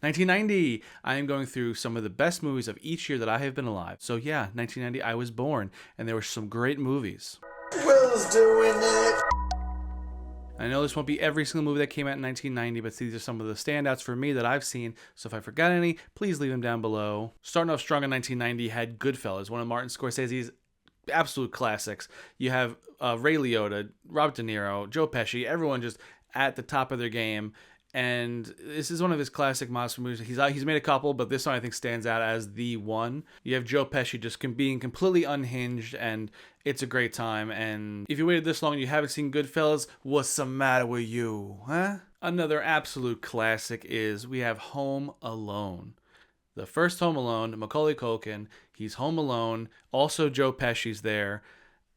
1990, I am going through some of the best movies of each year that I have been alive. So yeah, 1990, I was born, and there were some great movies. Will's doing it. I know this won't be every single movie that came out in 1990, but these are some of the standouts for me that I've seen. So if I forgot any, please leave them down below. Starting off strong in 1990 had Goodfellas, one of Martin Scorsese's absolute classics. You have Ray Liotta, Robert De Niro, Joe Pesci, everyone just at the top of their game. And this is one of his classic monster movies. He's made a couple, but this one I think stands out as the one. You have Joe Pesci just being completely unhinged, and it's a great time. And if you waited this long and you haven't seen Goodfellas, what's the matter with you, huh? Another absolute classic is we have Home Alone. The first Home Alone, Macaulay Culkin, he's home alone. Also Joe Pesci's there.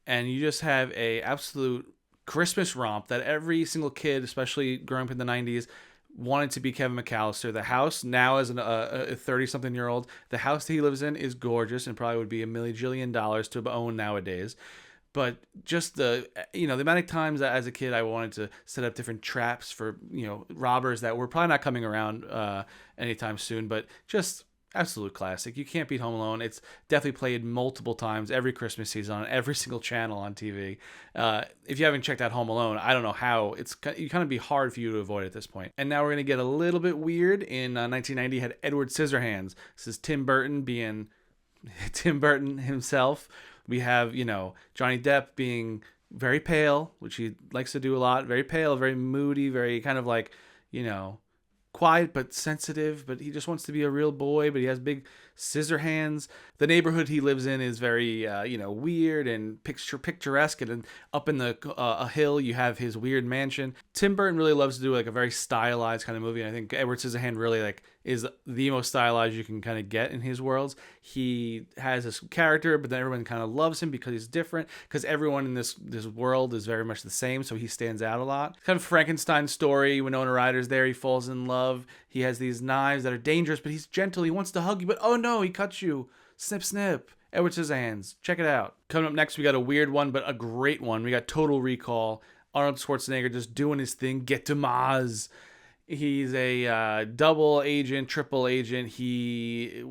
And you just have a absolute Christmas romp that every single kid, especially growing up in the 90s, wanted to be Kevin McAllister. The house now, as a 30-something-year-old, the house that he lives in is gorgeous and probably would be $1 million to own nowadays. But just the amount of times that as a kid I wanted to set up different traps for, robbers that were probably not coming around anytime soon, but just absolute classic. You can't beat Home Alone. It's definitely played multiple times every Christmas season on every single channel on TV. If you haven't checked out Home Alone, I don't know how. It kind of be hard for you to avoid at this point. And now we're going to get a little bit weird. In 1990, had Edward Scissorhands. This is Tim Burton being Tim Burton himself. We have, Johnny Depp being very pale, which he likes to do a lot. Very pale, very moody, very kind of like, quiet but sensitive, but he just wants to be a real boy, but he has big scissor hands. The neighborhood he lives in is very weird and picturesque, and up in a hill you have his weird mansion. Tim Burton really loves to do like a very stylized kind of movie, and I think Edward Scissorhands really is the most stylized you can kind of get in his worlds. He has this character, but then everyone kind of loves him because he's different, because everyone in this world is very much the same, so he stands out a lot. Kind of Frankenstein story. Winona Ryder's there, he falls in love. He has these knives that are dangerous, but he's gentle. He wants to hug you, but oh no, he cuts you. Snip, snip. Edward Scissorhands. Check it out. Coming up next, we got a weird one, but a great one. We got Total Recall. Arnold Schwarzenegger just doing his thing. Get to Mars. He's a double agent, triple agent. He,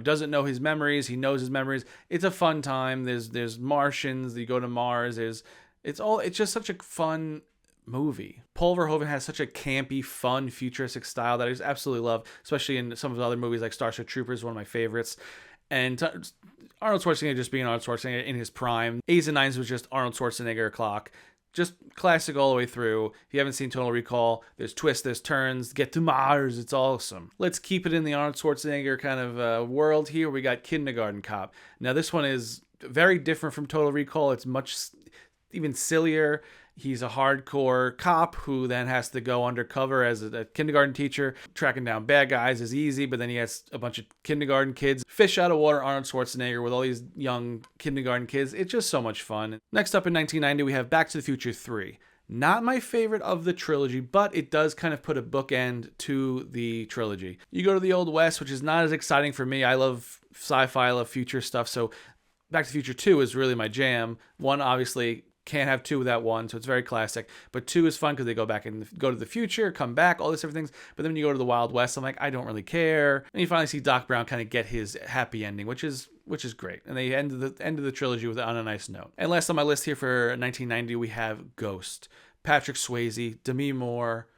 doesn't know his memories. He knows his memories. It's a fun time. There's Martians. You go to Mars. It's just such a fun movie. Paul Verhoeven has such a campy, fun, futuristic style that I just absolutely love, especially in some of his other movies like Starship Troopers, one of my favorites. And Arnold Schwarzenegger just being Arnold Schwarzenegger in his prime. 8s and 9s was just Arnold Schwarzenegger clock. Just classic all the way through. If you haven't seen Total Recall, there's twists, there's turns. Get to Mars. It's awesome. Let's keep it in the Arnold Schwarzenegger kind of world here. We got Kindergarten Cop. Now, this one is very different from Total Recall. It's much even sillier. He's a hardcore cop who then has to go undercover as a kindergarten teacher. Tracking down bad guys is easy, but then he has a bunch of kindergarten kids. Fish out of water, Arnold Schwarzenegger with all these young kindergarten kids. It's just so much fun. Next up in 1990, we have Back to the Future 3. Not my favorite of the trilogy, but it does kind of put a bookend to the trilogy. You go to the Old West, which is not as exciting for me. I love sci-fi, I love future stuff, so Back to the Future 2 is really my jam. One, obviously, can't have 2 without 1, so it's very classic. But 2 is fun because they go back and go to the future, come back, all this different things. But then when you go to the Wild West, I'm like, I don't really care. And you finally see Doc Brown kind of get his happy ending, which is great. And they end the trilogy on a nice note. And last on my list here for 1990, we have Ghost. Patrick Swayze, Demi Moore.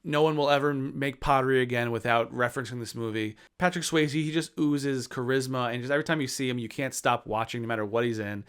No one will ever make pottery again without referencing this movie. Patrick Swayze, he just oozes charisma, and just every time you see him, you can't stop watching no matter what he's in.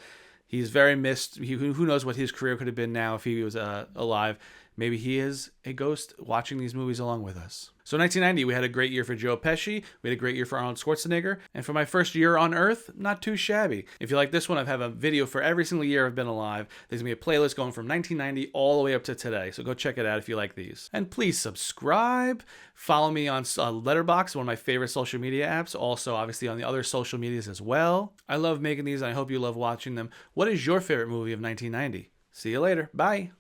He's very missed. Who knows what his career could have been now if he was alive. Maybe he is a ghost watching these movies along with us. So 1990, we had a great year for Joe Pesci. We had a great year for Arnold Schwarzenegger. And for my first year on Earth, not too shabby. If you like this one, I have a video for every single year I've been alive. There's going to be a playlist going from 1990 all the way up to today. So go check it out if you like these. And please subscribe. Follow me on Letterboxd, one of my favorite social media apps. Also, obviously, on the other social medias as well. I love making these, and I hope you love watching them. What is your favorite movie of 1990? See you later. Bye.